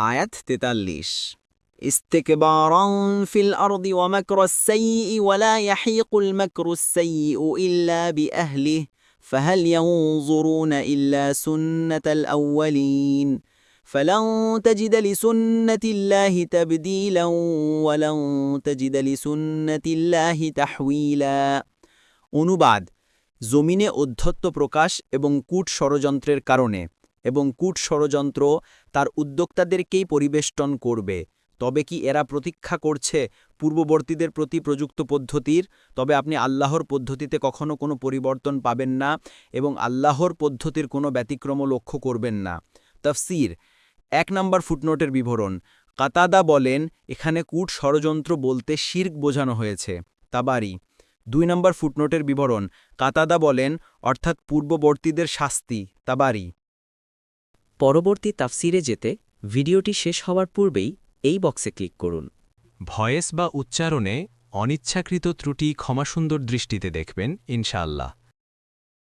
আয়াত ৪৩ ইস্তিকবারান ফিল আরদি ওয়া মাকরাস সাইয়্যি ওয়া লা ইয়াহিকুল মাকরুস সাইয়্যিউ ইল্লা বিআহলিহি ফাহাল ইয়ানজুরুনা ইল্লা সুন্নাতাল আউয়ালিন فلن تجد لسنة الله تبديلا ولن تجد لسنة الله تحويلا অনুবাদ জমিনে অধ্যত্ত প্রকাশ এবং কূট ষড়যন্ত্রের কারণে এবং কূট ষড়যন্ত্র তার উদ্যোক্তাদেরকেই পরিবেষ্টন করবে তবে কি এরা প্রতীক্ষা করছে পূর্ববর্তীদের প্রতি প্রযুক্ত পদ্ধতির তবে আপনি আল্লাহর পদ্ধতিতে কখনো কোনো পরিবর্তন পাবেন না এবং আল্লাহর পদ্ধতির কোনো ব্যতিক্রম লক্ষ্য করবেন না তাফসীর ১ নম্বর ফুটনোটের বিবরণ কাতাদা বলেন এখানে কূট ষড়যন্ত্র বলতে শিরক বোঝানো হয়েছে তাবারি ২ নম্বর ফুটনোটের বিবরণ কাতাদা বলেন অর্থাৎ পূর্ববর্তীদের শাস্তি তাবারি পরবর্তী তাফসিরে যেতে ভিডিওটি শেষ হওয়ার পূর্বেই এই বক্সে ক্লিক করুন ভয়েস বা উচ্চারণে অনিচ্ছাকৃত ত্রুটি ক্ষমাসুন্দর দৃষ্টিতে দেখবেন ইনশাআল্লাহ